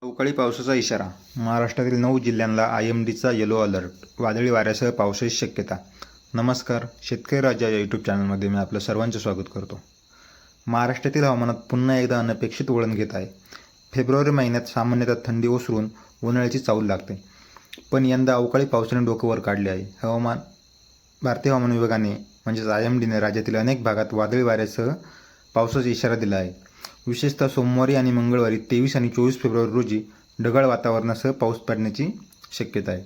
अवकाळी पावसाचा इशारा. महाराष्ट्रातील 9 जिल्ह्यांना IMDचा येलो अलर्ट. वादळी वाऱ्यासह पावसाची शक्यता. नमस्कार, शेतकरी राजा या यूट्यूब चॅनलमध्ये मी आपलं सर्वांचे स्वागत करतो. महाराष्ट्रातील हवामानात पुन्हा एकदा अनपेक्षित वळण घेत आहे. फेब्रुवारी महिन्यात सामान्यतः थंडी ओसरून उन्हाळ्याची चाहूल लागते, पण यंदा अवकाळी पावसाने डोकं वर काढले आहे. भारतीय हवामान विभागाने म्हणजेच IMDने राज्यातील अनेक भागात वादळी वाऱ्यासह पावसाचा इशारा दिला आहे. विशेषतः सोमवारी आणि मंगळवारी 23 आणि 24 फेब्रुवारी रोजी ढगाळ वातावरणासह पाऊस पडण्याची शक्यता आहे.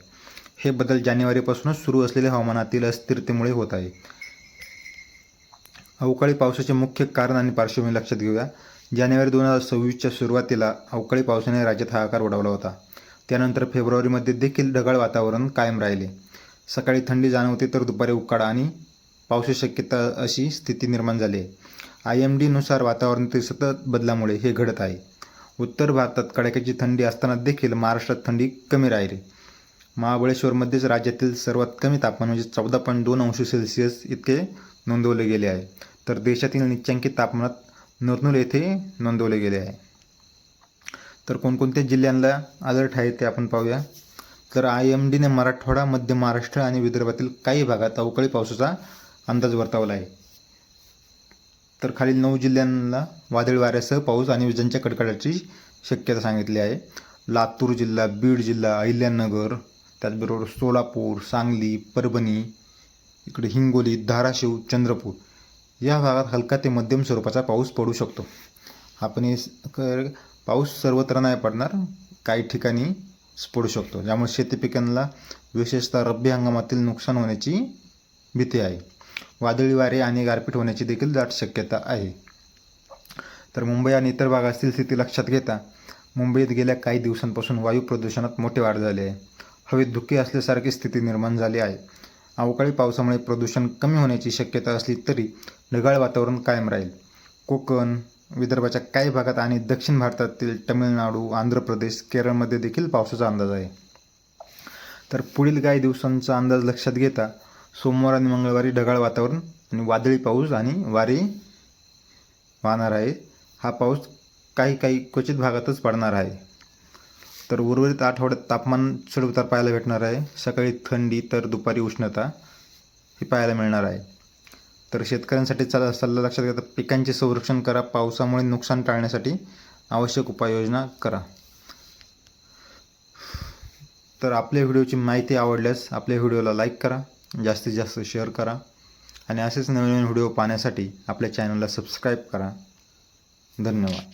हे बदल जानेवारीपासूनच सुरू असलेल्या हवामानातील अस्थिरतेमुळे होत आहे. अवकाळी पावसाचे मुख्य कारण आणि पार्श्वभूमी लक्षात घेऊया. जानेवारी 2026च्या सुरुवातीला अवकाळी पावसाने राज्यात हाहाकार उडवला होता. त्यानंतर फेब्रुवारीमध्ये देखील ढगाळ वातावरण कायम राहिले. सकाळी थंडी जाणवते तर दुपारी उकाडा आणि पावसाची शक्यता अशी स्थिती निर्माण झाली आहे. IMDनुसार वातावरणातील सतत बदलामुळे हे घडत आहे. उत्तर भारतात कडाक्याची थंडी असताना देखील महाराष्ट्रात थंडी कमी राहिली. महाबळेश्वरमध्येच राज्यातील सर्वात कमी तापमान म्हणजे 14.2 अंश सेल्सिअस इतके नोंदवले गेले आहे. तर देशातील निच्चांकी तापमानात नरनूल येथे नोंदवले गेले आहे. तर कोणकोणत्या जिल्ह्यांना अलर्ट आहे ते आपण पाहूया. तर IMDने मराठवाडा, मध्य महाराष्ट्र आणि विदर्भातील काही भागात अवकाळी पावसाचा अंदाज वर्तवला आहे. तर खालील 9 जिल्ह्यांना वादळी वाऱ्यासह पाऊस आणि विजांच्या कडकडाटाची शक्यता सांगितली आहे. लातूर जिल्हा, बीड जिल्हा, अहिल्यानगर, त्याचबरोबर सोलापूर, सांगली, परभणी, इकडे हिंगोली, धाराशिव, चंद्रपूर या भागात हलका ते मध्यम स्वरूपाचा पाऊस पडू शकतो. आपण पाऊस सर्वत्र नाही पडणार, काही ठिकाणी पडू शकतो, ज्यामुळे शेती पिकांना विशेषतः रब्बी हंगामातील नुकसान होण्याची भीती आहे. वादळी वारे आणि गारपीट होण्याची देखील दाट शक्यता आहे. तर मुंबई आणि इतर भागातील स्थिती लक्षात घेता मुंबईत गेल्या काही दिवसांपासून वायू प्रदूषणात मोठी वाढ झाली आहे. हवेत धुके असल्यासारखी स्थिती निर्माण झाली आहे. अवकाळी पावसामुळे प्रदूषण कमी होण्याची शक्यता असली तरी ढगाळ वातावरण कायम राहील. कोकण, विदर्भाच्या काही भागात आणि दक्षिण भारतातील तमिळनाडू, आंध्र प्रदेश, केरळमध्ये देखील पावसाचा अंदाज आहे. तर पुढील काही दिवसांचा अंदाज लक्षात घेता सोमवार आणि मंगळवारी ढगाळ वातावरण आणि वादळी पाऊस आणि वारे वाहणार आहे. हा पाऊस काही क्वचित भागातच पडणार आहे. तर उर्वरित आठवड्यात तापमान चढउतार पाहायला भेटणार आहे. सकाळी थंडी तर दुपारी उष्णता ही पाहायला मिळणार आहे. तर शेतकऱ्यांसाठी सल्ला लक्षात घेता पिकांचे संरक्षण करा. पावसामुळे नुकसान टाळण्यासाठी आवश्यक उपाययोजना करा. तर आपल्या व्हिडिओची माहिती आवडल्यास आपल्या व्हिडिओला लाईक करा, जास्तीत जास्त शेअर करा आणि असेच नवीन व्हिडिओ पाहण्यासाठी आपल्या चॅनलला सबस्क्राईब करा. धन्यवाद.